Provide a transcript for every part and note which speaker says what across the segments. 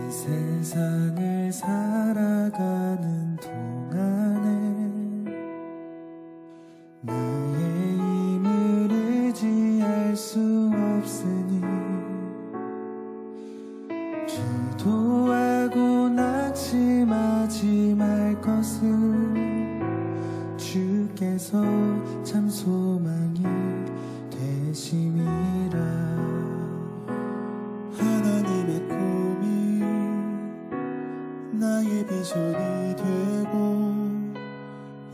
Speaker 1: 세상을 살아가는 동안에 나의 힘을 의지할 수 없으니 기도하고 낙심하지 말 것을 주께서 참 소망이 되심이라. 하나님의 꿈이 나의 비전이 되고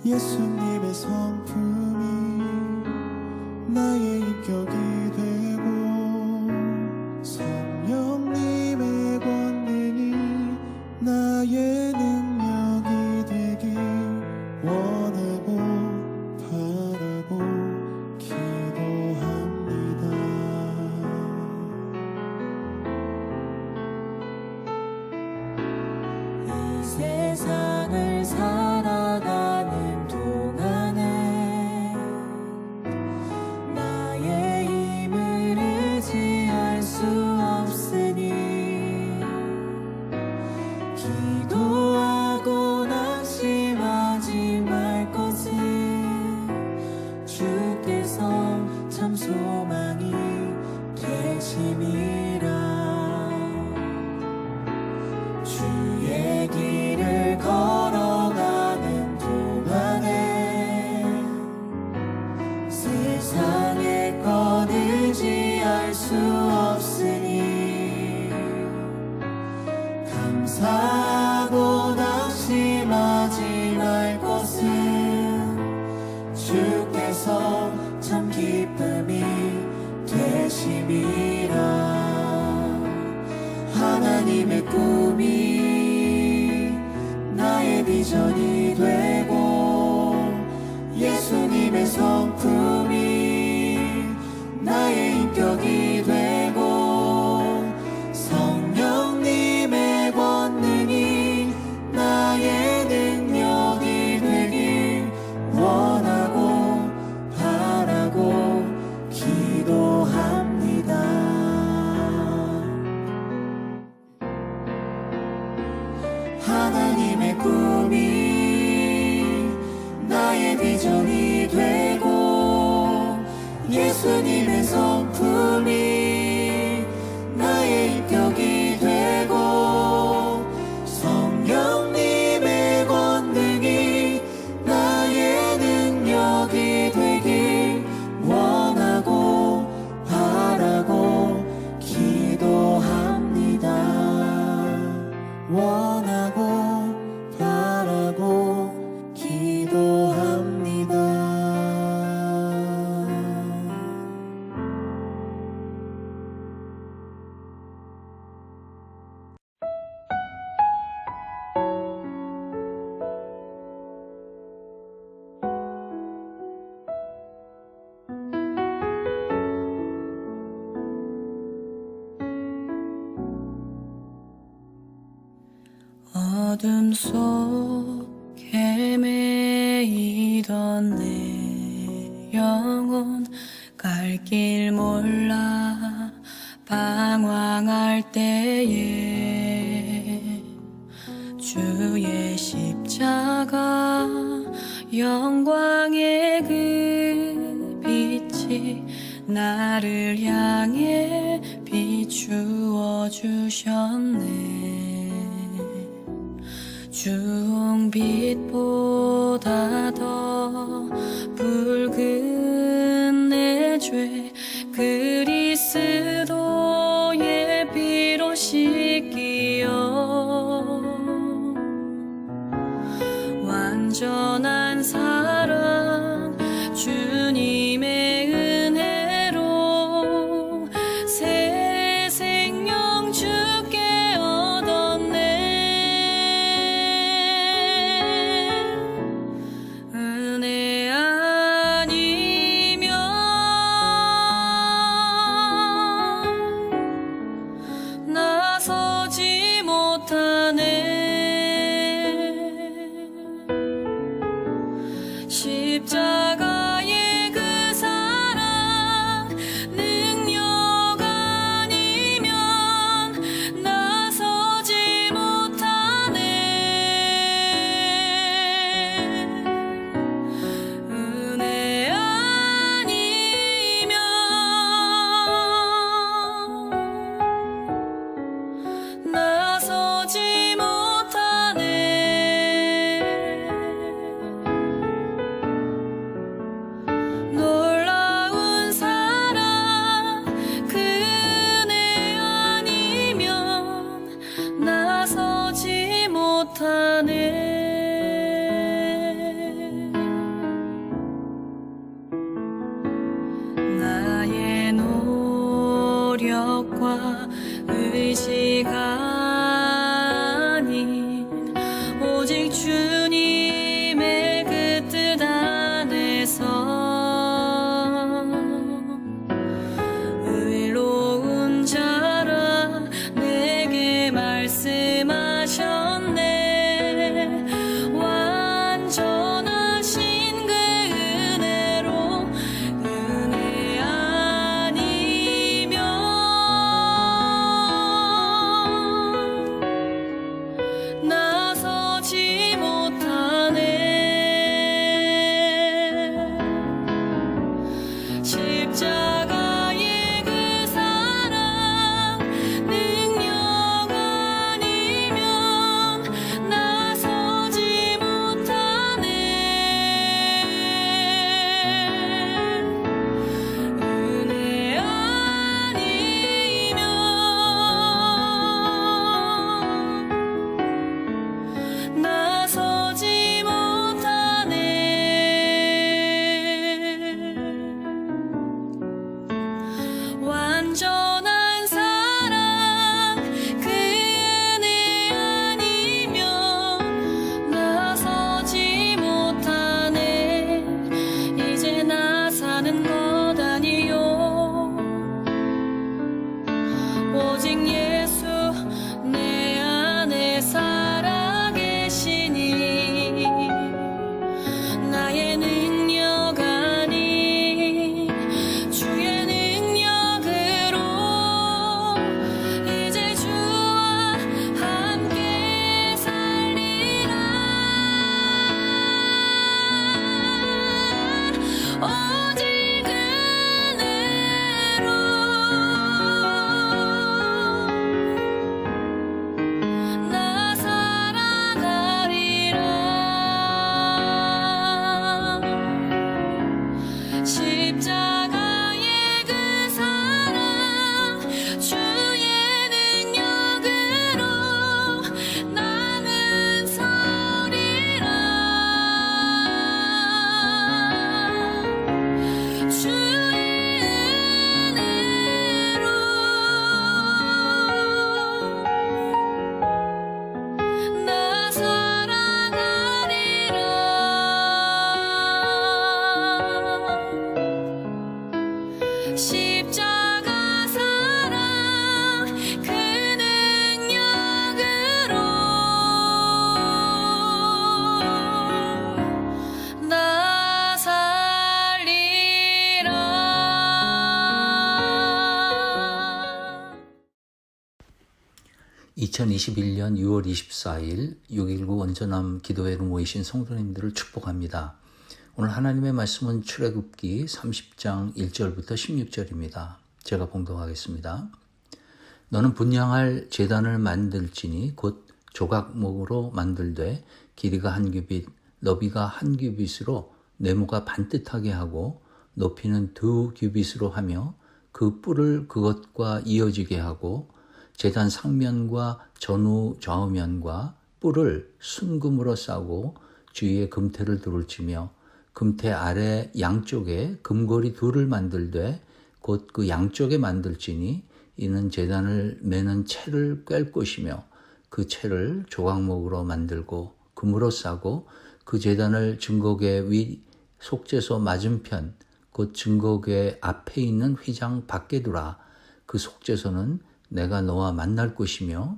Speaker 1: 예수님의 성품이 나의 인격이 되고 성령님의 권능이 나의 능력이 되길 원하고 바라고 기도합니다. 이 세상을 살아가는 동안에 나의 힘을 의지할 수 없으니 기도하고 낙심하지 말 것을 주께서 참 소망이 되심이라. 주의 길을 걸어가는 동안에 세상의 것 의지할 수 없으니 감사하고 낙심하지 말 것은 주께서 참 기쁨이 되심이라. 하나님의 꿈이 나의 비전이 되고 예수님의 성품이 나의 인격이 되고 성령님의 권능이 나의 능력이 되길 원하고 바라고 기도합니다. 하나님의 꿈이 나의 비전이 되고 예수님의 성품이 나의 인격이 되고 성령님의 권능이 나의 능력이 되길 원하고 바라고 기도합니다. 원하고 바라고 기도합니다. 어둠 속 헤매이던 내 영혼 갈 길 몰라 방황할 때에 주의 십자가 영광의 그 빛이 나를 향해 비추어 주셨네. 주홍빛보다 더 붉은 내 죄 그리스도의 피로 씻기어 완전한 사랑 주님의 은혜로 새 생명 주께 얻었네. 은혜 아니면 생각과 의지가 아닌 오직 주님의 그 뜻 안에서 의로운 자라 내게 말씀하셨네. 완전하신 그 은혜로 은혜 아니면 나서지 못하네. 십자가의 그 사랑 능력 아니면 나서지 못하네. 은혜 아니면 나서지 못하네. 완전한 사랑 그 은혜 아니면 나서지 못하네. 이제 나 사는 것 아니요 오직 예수 내 안에 살아계시니 나의 능력 아닌 주의 능력으로 이제 주와 함께 살리라. 오직 은혜로 나 살아가리라. 십자가의 그 사랑 주의 능력으로 나는 서리라. 주의 은혜로 나 살아가리라. 십자가 사랑 그 능력으로 나 살리라.
Speaker 2: 2021년 6월 24일 6.19 원전함 기도회로 모이신 성도님들을 축복합니다. 오늘 하나님의 말씀은 출애굽기 30장 1절부터 16절입니다. 제가 봉독하겠습니다. 너는 분향할 제단을 만들지니 곧 조각목으로 만들되 길이가 한 규빗, 너비가 한 규빗으로 네모가 반듯하게 하고 높이는 2규빗으로 하며 그 뿔을 그것과 이어지게 하고 제단 상면과 전후 좌우면과 뿔을 순금으로 싸고 주위에 금태를 두를치며 금태 아래 양쪽에 금고리 둘을 만들되 곧 그 양쪽에 만들지니 이는 제단을 매는 채를 꿰 것이며 그 채를 조각목으로 만들고 금으로 싸고 그 제단을 증거궤 위 속죄소 맞은편 곧 증거궤 앞에 있는 휘장 밖에 두라. 그 속죄소는 내가 너와 만날 곳이며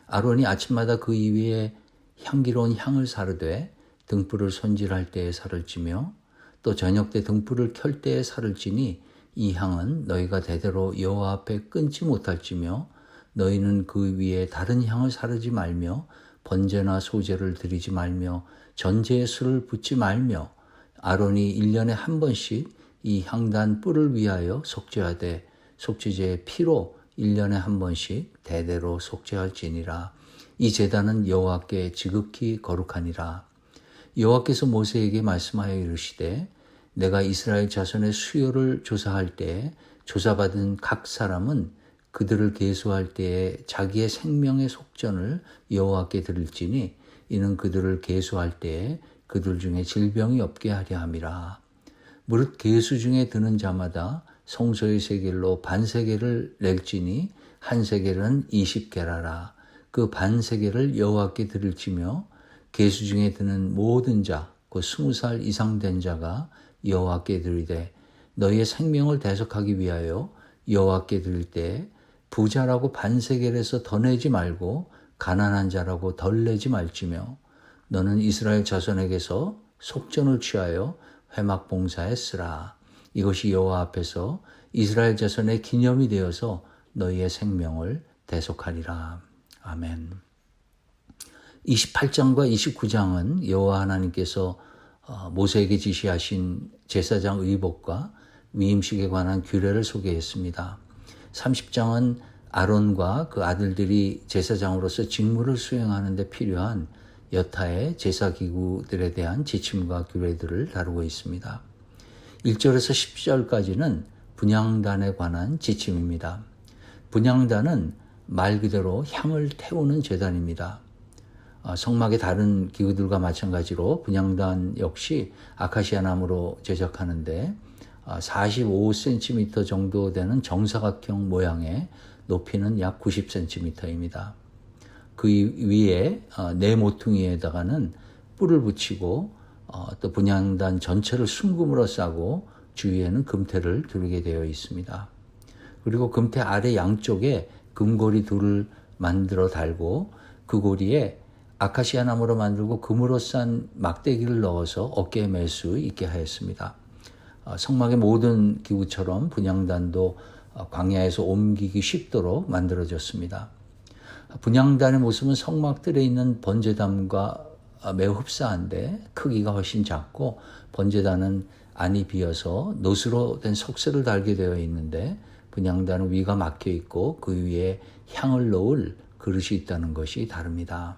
Speaker 2: 아론이 아침마다 그 위에 향기로운 향을 사르되 등불을 손질할 때에 살을 찌며 또 저녁 때 등불을 켤 때에 살을 찌니 이 향은 너희가 대대로 여호와 앞에 끊지 못할지며 너희는 그 위에 다른 향을 사르지 말며 번제나 소제를 드리지 말며 전제에 술을 붓지 말며 아론이 1년에 한 번씩 이 향단 뿔을 위하여 속죄하되 속죄제의 피로 1년에 한 번씩 대대로 속죄할지니라. 이 제단은 여호와께 지극히 거룩하니라. 여호와께서 모세에게 말씀하여 이르시되 내가 이스라엘 자손의 수요를 조사할 때 조사받은 각 사람은 그들을 계수할 때에 자기의 생명의 속전을 여호와께 드릴지니 이는 그들을 계수할 때에 그들 중에 질병이 없게 하려 함이라. 무릇 계수 중에 드는 자마다 성소의 세겔로 반세겔을 낼지니 한 세겔은 20게라라. 그 반 세겔을 여호와께 드릴지며 계수 중에 드는 모든 자, 곧 20살 이상 된 자가 여호와께 드리되 너희의 생명을 대속하기 위하여 여호와께 드릴 때 부자라고 반 세겔에서 더 내지 말고 가난한 자라고 덜 내지 말지며 너는 이스라엘 자손에게서 속전을 취하여 회막 봉사에 쓰라. 이것이 여호와 앞에서 이스라엘 자손의 기념이 되어서 너희의 생명을 대속하리라. 아멘. 28장과 29장은 여호와 하나님께서 모세에게 지시하신 제사장 의복과 위임식에 관한 규례를 소개했습니다. 30장은 아론과 그 아들들이 제사장으로서 직무를 수행하는 데 필요한 여타의 제사기구들에 대한 지침과 규례들을 다루고 있습니다. 1절에서 10절까지는 분향단에 관한 지침입니다. 분향단은 말 그대로 향을 태우는 제단입니다. 성막의 다른 기구들과 마찬가지로 분향단 역시 아카시아 나무로 제작하는데 45cm 정도 되는 정사각형 모양의 높이는 약 90cm입니다. 그 위에 네 모퉁이에다가는 뿔을 붙이고 또 분향단 전체를 순금으로 싸고 주위에는 금태를 두르게 되어 있습니다. 그리고 금태 아래 양쪽에 금고리 둘을 만들어 달고 그 고리에 아카시아 나무로 만들고 금으로 싼 막대기를 넣어서 어깨에 맬 수 있게 하였습니다. 성막의 모든 기구처럼 분향단도 광야에서 옮기기 쉽도록 만들어졌습니다. 분향단의 모습은 성막들에 있는 번제단과 매우 흡사한데 크기가 훨씬 작고 번제단은 안이 비어서 노스로 된 석쇠를 달게 되어 있는데 분향단은 위가 막혀 있고 그 위에 향을 놓을 그릇이 있다는 것이 다릅니다.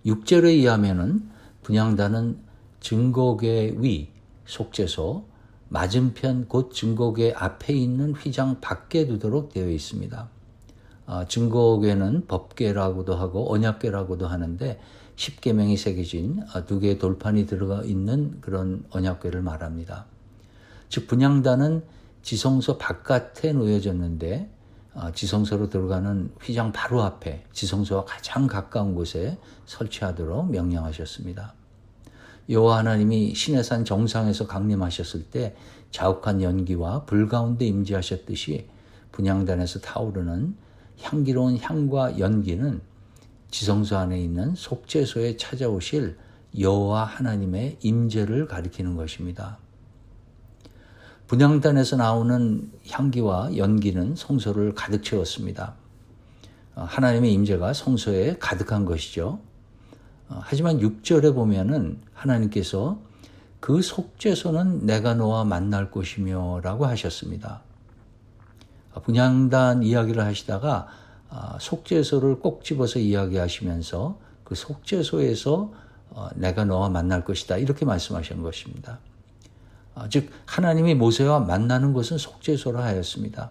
Speaker 2: 6절에 의하면은 분향단은 증거궤 위 속죄소 맞은편 곧 증거궤 앞에 있는 휘장 밖에 두도록 되어 있습니다. 증거궤는 법궤라고도 하고 언약궤라고도 하는데 10계명이 새겨진 두 개의 돌판이 들어가 있는 그런 언약궤를 말합니다. 즉 분향단은 지성소 바깥에 놓여졌는데 지성소로 들어가는 휘장 바로 앞에 지성소와 가장 가까운 곳에 설치하도록 명령하셨습니다. 여호와 하나님이 시내산 정상에서 강림하셨을 때 자욱한 연기와 불 가운데 임재하셨듯이 분향단에서 타오르는 향기로운 향과 연기는 지성소 안에 있는 속죄소에 찾아오실 여호와 하나님의 임재를 가리키는 것입니다. 분향단에서 나오는 향기와 연기는 성소를 가득 채웠습니다. 하나님의 임재가 성소에 가득한 것이죠. 하지만 6절에 보면은 하나님께서 그 속죄소는 내가 너와 만날 곳이며 라고 하셨습니다. 분향단 이야기를 하시다가 속죄소를 꼭 집어서 이야기하시면서 그 속죄소에서 내가 너와 만날 것이다 이렇게 말씀하신 것입니다. 즉 하나님이 모세와 만나는 곳은 속죄소라 하였습니다.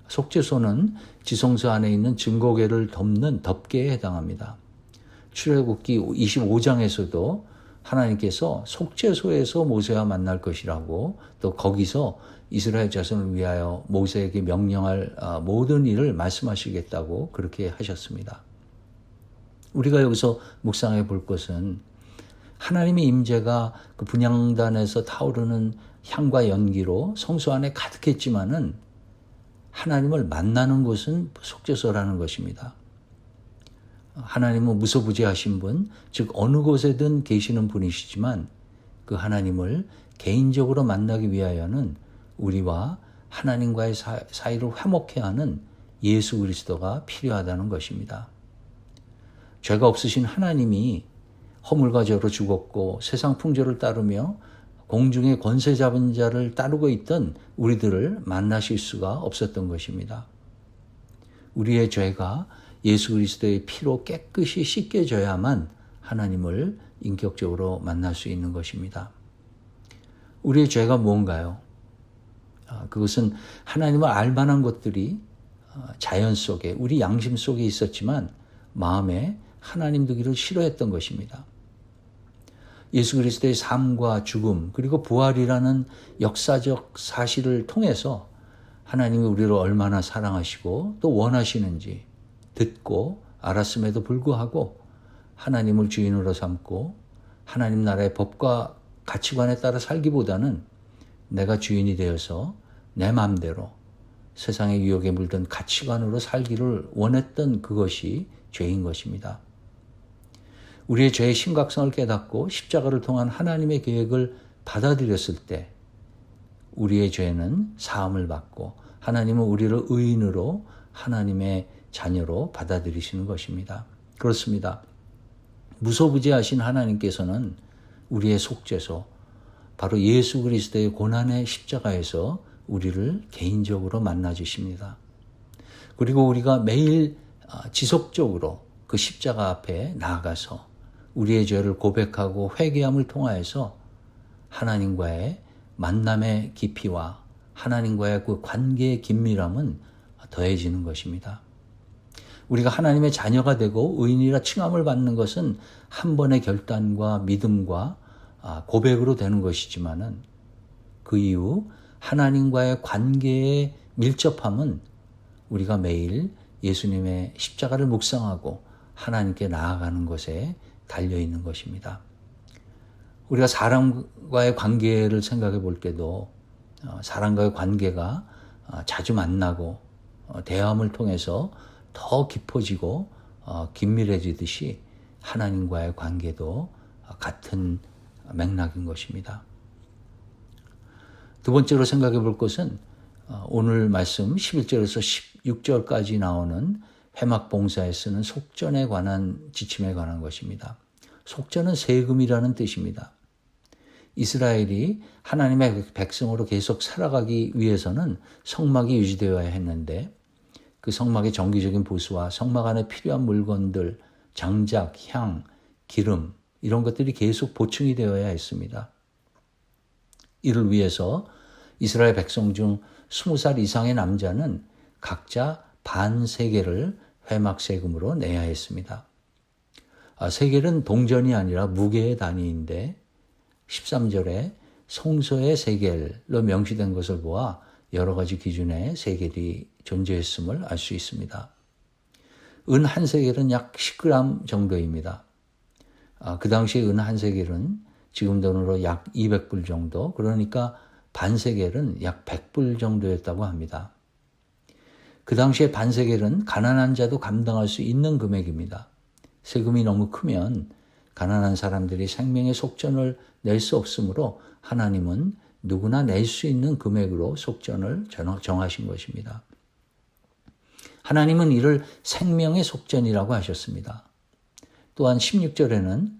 Speaker 2: 속죄소는 지성소 안에 있는 증거궤를 덮는 덮개에 해당합니다. 출애굽기 25장에서도 하나님께서 속죄소에서 모세와 만날 것이라고 또 거기서 이스라엘 자손을 위하여 모세에게 명령할 모든 일을 말씀하시겠다고 그렇게 하셨습니다. 우리가 여기서 묵상해 볼 것은 하나님의 임재가 그 분향단에서 타오르는 향과 연기로 성소 안에 가득했지만은 하나님을 만나는 곳은 속죄소라는 것입니다. 하나님은 무소부재하신 분, 즉 어느 곳에든 계시는 분이시지만 그 하나님을 개인적으로 만나기 위하여는 우리와 하나님과의 사이를 화목케 하는 예수 그리스도가 필요하다는 것입니다. 죄가 없으신 하나님이 허물과 죄로 죽었고 세상 풍조를 따르며 공중의 권세 잡은 자를 따르고 있던 우리들을 만나실 수가 없었던 것입니다. 우리의 죄가 예수 그리스도의 피로 깨끗이 씻겨져야만 하나님을 인격적으로 만날 수 있는 것입니다. 우리의 죄가 뭔가요? 그것은 하나님을 알 만한 것들이 자연 속에 우리 양심 속에 있었지만 마음에 하나님 두기를 싫어했던 것입니다. 예수 그리스도의 삶과 죽음 그리고 부활이라는 역사적 사실을 통해서 하나님이 우리를 얼마나 사랑하시고 또 원하시는지 듣고 알았음에도 불구하고 하나님을 주인으로 삼고 하나님 나라의 법과 가치관에 따라 살기보다는 내가 주인이 되어서 내 마음대로 세상의 유혹에 물든 가치관으로 살기를 원했던 그것이 죄인 것입니다. 우리의 죄의 심각성을 깨닫고 십자가를 통한 하나님의 계획을 받아들였을 때 우리의 죄는 사함을 받고 하나님은 우리를 의인으로 하나님의 자녀로 받아들이시는 것입니다. 그렇습니다. 무소부지하신 하나님께서는 우리의 속죄소, 바로 예수 그리스도의 고난의 십자가에서 우리를 개인적으로 만나주십니다. 그리고 우리가 매일 지속적으로 그 십자가 앞에 나아가서 우리의 죄를 고백하고 회개함을 통하여서 하나님과의 만남의 깊이와 하나님과의 그 관계의 긴밀함은 더해지는 것입니다. 우리가 하나님의 자녀가 되고 의인이라 칭함을 받는 것은 한 번의 결단과 믿음과 고백으로 되는 것이지만은 그 이후 하나님과의 관계의 밀접함은 우리가 매일 예수님의 십자가를 묵상하고 하나님께 나아가는 것에 달려있는 것입니다. 우리가 사람과의 관계를 생각해 볼 때도 사람과의 관계가 자주 만나고 대화를 통해서 더 깊어지고 긴밀해지듯이 하나님과의 관계도 같은 맥락인 것입니다. 두 번째로 생각해 볼 것은 오늘 말씀 11절에서 16절까지 나오는 회막 봉사에 쓰는 속전에 관한 지침에 관한 것입니다. 속전은 세금이라는 뜻입니다. 이스라엘이 하나님의 백성으로 계속 살아가기 위해서는 성막이 유지되어야 했는데 그 성막의 정기적인 보수와 성막 안에 필요한 물건들, 장작, 향, 기름 이런 것들이 계속 보충이 되어야 했습니다. 이를 위해서 이스라엘 백성 중 20살 이상의 남자는 각자 반 세겔을 회막 세금으로 내야 했습니다. 세겔은 동전이 아니라 무게의 단위인데 13절에 송서의 세겔로 명시된 것을 보아 여러 가지 기준의 세겔이 존재했음을 알 수 있습니다. 은 한 세겔은 약 10g 정도입니다. 그 당시에 은 한 세겔은 지금 돈으로 약 200불 정도, 그러니까 반 세겔은 약 100불 정도였다고 합니다. 그 당시에 반 세겔은 가난한 자도 감당할 수 있는 금액입니다. 세금이 너무 크면 가난한 사람들이 생명의 속전을 낼 수 없으므로 하나님은 누구나 낼 수 있는 금액으로 속전을 정하신 것입니다. 하나님은 이를 생명의 속전이라고 하셨습니다. 또한 16절에는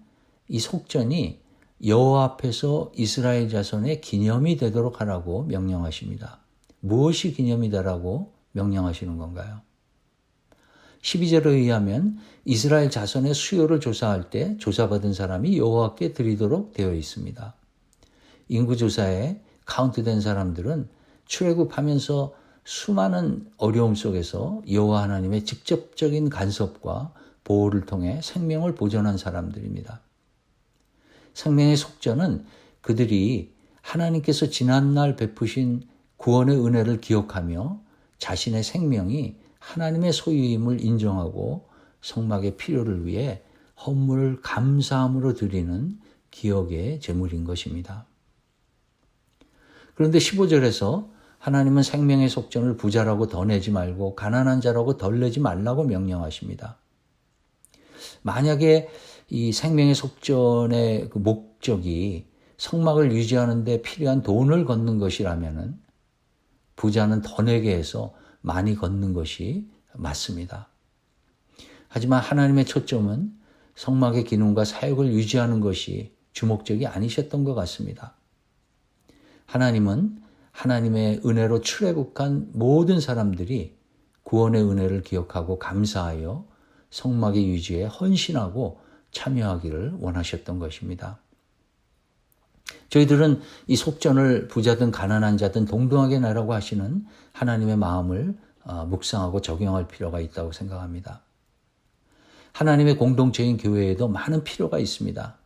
Speaker 2: 이 속전이 여호와 앞에서 이스라엘 자손의 기념이 되도록 하라고 명령하십니다. 무엇이 기념이 되라고 명령하시는 건가요? 12절에 의하면 이스라엘 자손의 수요를 조사할 때 조사받은 사람이 여호와께 드리도록 되어 있습니다. 인구조사에 카운트된 사람들은 출애굽하면서 수많은 어려움 속에서 여호와 하나님의 직접적인 간섭과 보호를 통해 생명을 보존한 사람들입니다. 생명의 속전은 그들이 하나님께서 지난날 베푸신 구원의 은혜를 기억하며 자신의 생명이 하나님의 소유임을 인정하고 성막의 필요를 위해 헌물을 감사함으로 드리는 기억의 제물인 것입니다. 그런데 15절에서 하나님은 생명의 속전을 부자라고 더 내지 말고 가난한 자라고 덜 내지 말라고 명령하십니다. 만약에 이 생명의 속전의 그 목적이 성막을 유지하는 데 필요한 돈을 걷는 것이라면은 부자는 더 내게 해서 많이 걷는 것이 맞습니다. 하지만 하나님의 초점은 성막의 기능과 사역을 유지하는 것이 주목적이 아니셨던 것 같습니다. 하나님은 하나님의 은혜로 출애굽한 모든 사람들이 구원의 은혜를 기억하고 감사하여 성막의 유지에 헌신하고 참여하기를 원하셨던 것입니다. 저희들은 이 속전을 부자든 가난한 자든 동등하게 내라고 하시는 하나님의 마음을 묵상하고 적용할 필요가 있다고 생각합니다. 하나님의 공동체인 교회에도 많은 필요가 있습니다.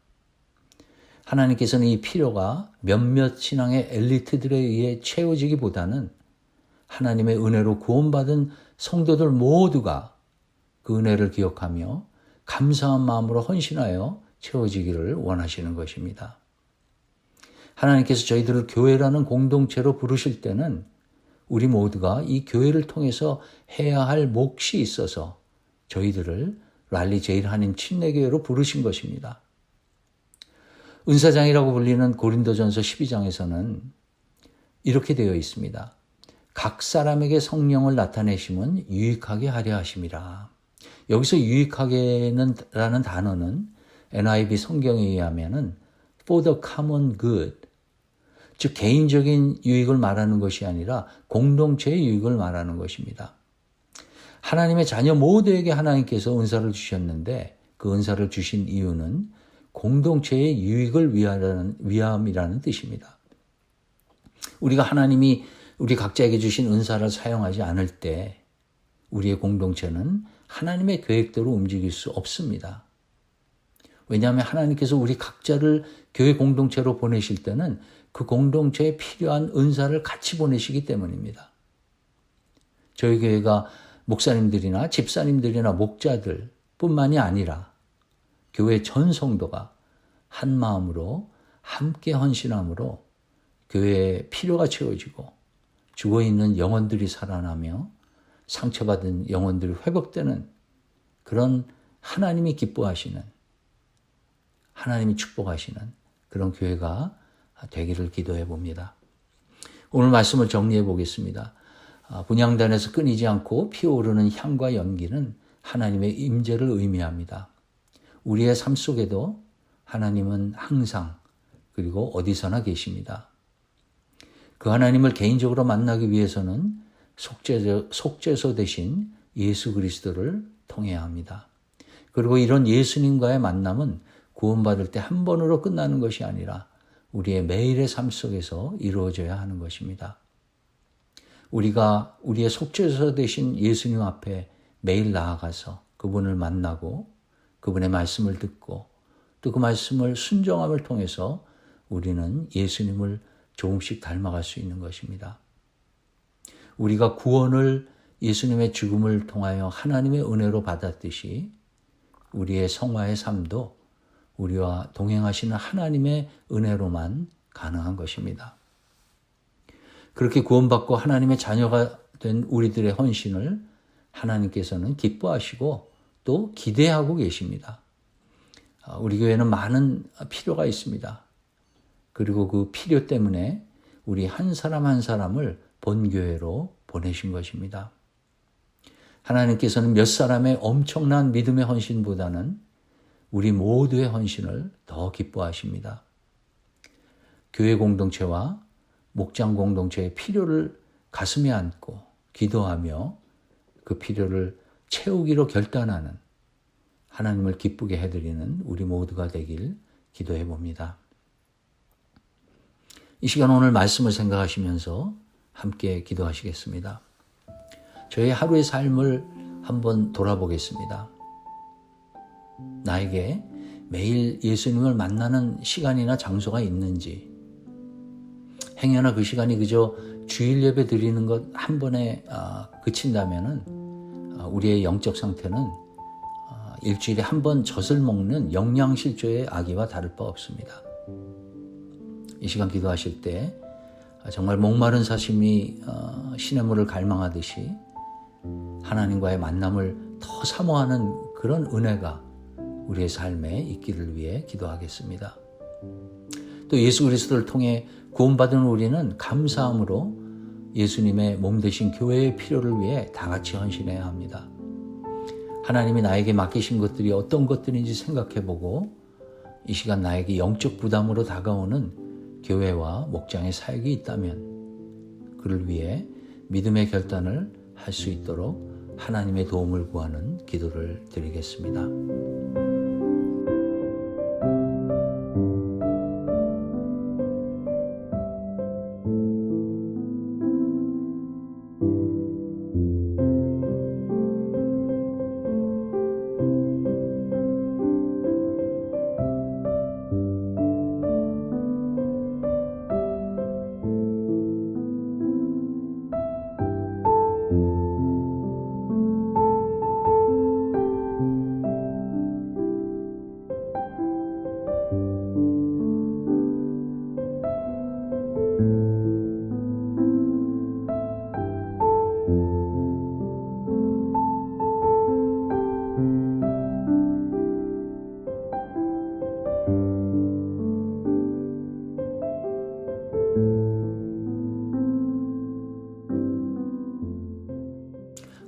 Speaker 2: 하나님께서는 이 필요가 몇몇 신앙의 엘리트들에 의해 채워지기보다는 하나님의 은혜로 구원받은 성도들 모두가 그 은혜를 기억하며 감사한 마음으로 헌신하여 채워지기를 원하시는 것입니다. 하나님께서 저희들을 교회라는 공동체로 부르실 때는 우리 모두가 이 교회를 통해서 해야 할 몫이 있어서 저희들을 랄리 제일 한인 침례교회로 부르신 것입니다. 은사장이라고 불리는 고린도전서 12장에서는 이렇게 되어 있습니다. 각 사람에게 성령을 나타내심은 유익하게 하려 하심이라. 여기서 유익하게는 라는 단어는 NIV 성경에 의하면은 for the common good, 즉 개인적인 유익을 말하는 것이 아니라 공동체의 유익을 말하는 것입니다. 하나님의 자녀 모두에게 하나님께서 은사를 주셨는데 그 은사를 주신 이유는 공동체의 유익을 위함이라는 뜻입니다. 우리가 하나님이 우리 각자에게 주신 은사를 사용하지 않을 때 우리의 공동체는 하나님의 계획대로 움직일 수 없습니다. 왜냐하면 하나님께서 우리 각자를 교회 공동체로 보내실 때는 그 공동체에 필요한 은사를 같이 보내시기 때문입니다. 저희 교회가 목사님들이나 집사님들이나 목자들 뿐만이 아니라 교회 전 성도가 한 마음으로 함께 헌신함으로 교회의 필요가 채워지고 죽어있는 영혼들이 살아나며 상처받은 영혼들이 회복되는 그런 하나님이 기뻐하시는, 하나님이 축복하시는 그런 교회가 되기를 기도해 봅니다. 오늘 말씀을 정리해 보겠습니다. 분향단에서 끊이지 않고 피어오르는 향과 연기는 하나님의 임재를 의미합니다. 우리의 삶 속에도 하나님은 항상 그리고 어디서나 계십니다. 그 하나님을 개인적으로 만나기 위해서는 속죄소 대신 예수 그리스도를 통해야 합니다. 그리고 이런 예수님과의 만남은 구원받을 때 한 번으로 끝나는 것이 아니라 우리의 매일의 삶 속에서 이루어져야 하는 것입니다. 우리가 우리의 속죄소 되신 예수님 앞에 매일 나아가서 그분을 만나고 그분의 말씀을 듣고 또 그 말씀을 순종함을 통해서 우리는 예수님을 조금씩 닮아갈 수 있는 것입니다. 우리가 구원을 예수님의 죽음을 통하여 하나님의 은혜로 받았듯이 우리의 성화의 삶도 우리와 동행하시는 하나님의 은혜로만 가능한 것입니다. 그렇게 구원받고 하나님의 자녀가 된 우리들의 헌신을 하나님께서는 기뻐하시고 또 기대하고 계십니다. 우리 교회는 많은 필요가 있습니다. 그리고 그 필요 때문에 우리 한 사람 한 사람을 본교회로 보내신 것입니다. 하나님께서는 몇 사람의 엄청난 믿음의 헌신보다는 우리 모두의 헌신을 더 기뻐하십니다. 교회 공동체와 목장 공동체의 필요를 가슴에 안고 기도하며 그 필요를 채우기로 결단하는 하나님을 기쁘게 해드리는 우리 모두가 되길 기도해 봅니다. 이 시간 오늘 말씀을 생각하시면서 함께 기도하시겠습니다. 저의 하루의 삶을 한번 돌아보겠습니다. 나에게 매일 예수님을 만나는 시간이나 장소가 있는지, 행여나 그 시간이 그저 주일 예배 드리는 것 한 번에 그친다면은 우리의 영적 상태는 일주일에 한 번 젖을 먹는 영양실조의 아기와 다를 바 없습니다. 이 시간 기도하실 때 정말 목마른 사심이 시냇물을 갈망하듯이 하나님과의 만남을 더 사모하는 그런 은혜가 우리의 삶에 있기를 위해 기도하겠습니다. 또 예수 그리스도를 통해 구원받은 우리는 감사함으로 예수님의 몸 되신 교회의 필요를 위해 다 같이 헌신해야 합니다. 하나님이 나에게 맡기신 것들이 어떤 것들인지 생각해보고 이 시간 나에게 영적 부담으로 다가오는 교회와 목장의 사역이 있다면 그를 위해 믿음의 결단을 할 수 있도록 하나님의 도움을 구하는 기도를 드리겠습니다.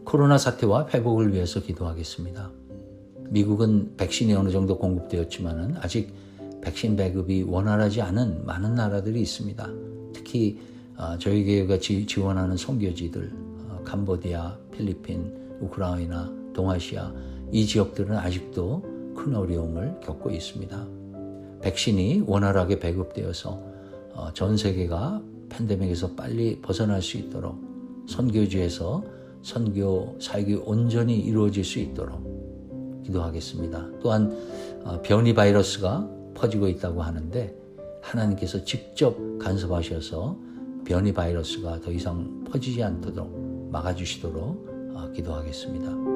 Speaker 2: 코로나 사태와 회복을 위해서 기도하겠습니다. 미국은 백신이 어느 정도 공급되었지만 아직 백신 배급이 원활하지 않은 많은 나라들이 있습니다. 특히 저희 교회가 지원하는 선교지들, 캄보디아, 필리핀, 우크라이나, 동아시아 이 지역들은 아직도 큰 어려움을 겪고 있습니다. 백신이 원활하게 배급되어서 전 세계가 팬데믹에서 빨리 벗어날 수 있도록 선교지에서 선교 사역이 온전히 이루어질 수 있도록 기도하겠습니다. 또한 변이 바이러스가 퍼지고 있다고 하는데 하나님께서 직접 간섭하셔서 변이 바이러스가 더 이상 퍼지지 않도록 막아주시도록 기도하겠습니다.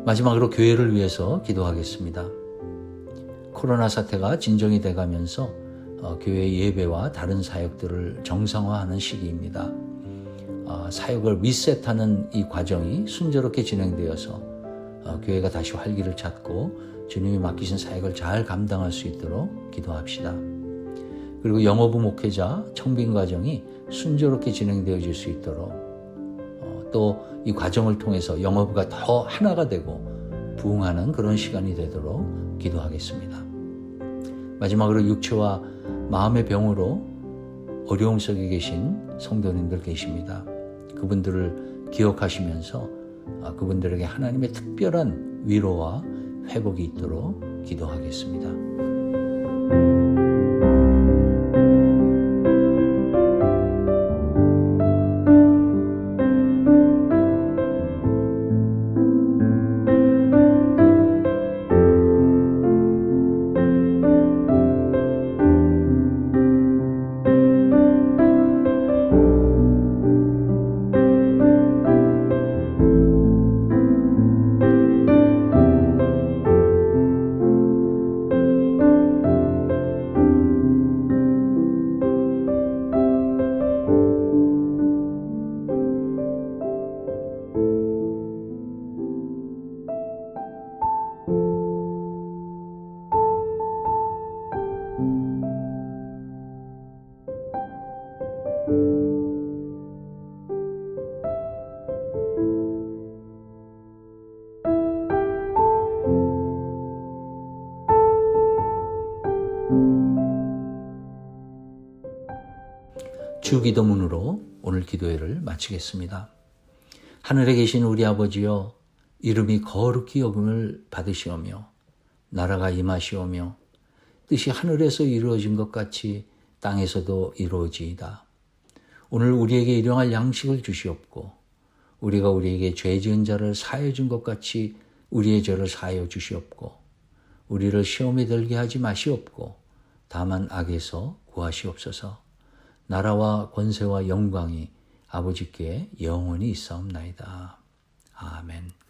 Speaker 2: 마지막으로 교회를 위해서 기도하겠습니다. 코로나 사태가 진정이 돼가면서 교회 예배와 다른 사역들을 정상화하는 시기입니다. 사역을 리셋하는 이 과정이 순조롭게 진행되어서 교회가 다시 활기를 찾고 주님이 맡기신 사역을 잘 감당할 수 있도록 기도합시다. 그리고 영어부 목회자 청빙 과정이 순조롭게 진행되어질 수 있도록 또 이 과정을 통해서 영어부가 더 하나가 되고 부흥하는 그런 시간이 되도록 기도하겠습니다. 마지막으로 육체와 마음의 병으로 어려움 속에 계신 성도님들 계십니다. 그분들을 기억하시면서 그분들에게 하나님의 특별한 위로와 회복이 있도록 기도하겠습니다. 주기도문으로 오늘 기도회를 마치겠습니다. 하늘에 계신 우리 아버지여, 이름이 거룩히 여김을 받으시오며 나라가 임하시오며 뜻이 하늘에서 이루어진 것 같이 땅에서도 이루어지이다. 오늘 우리에게 일용할 양식을 주시옵고 우리가 우리에게 죄 지은 자를 사하여 준 것 같이 우리의 죄를 사하여 주시옵고 우리를 시험에 들게 하지 마시옵고 다만 악에서 구하시옵소서. 나라와 권세와 영광이 아버지께 영원히 있사옵나이다. 아멘.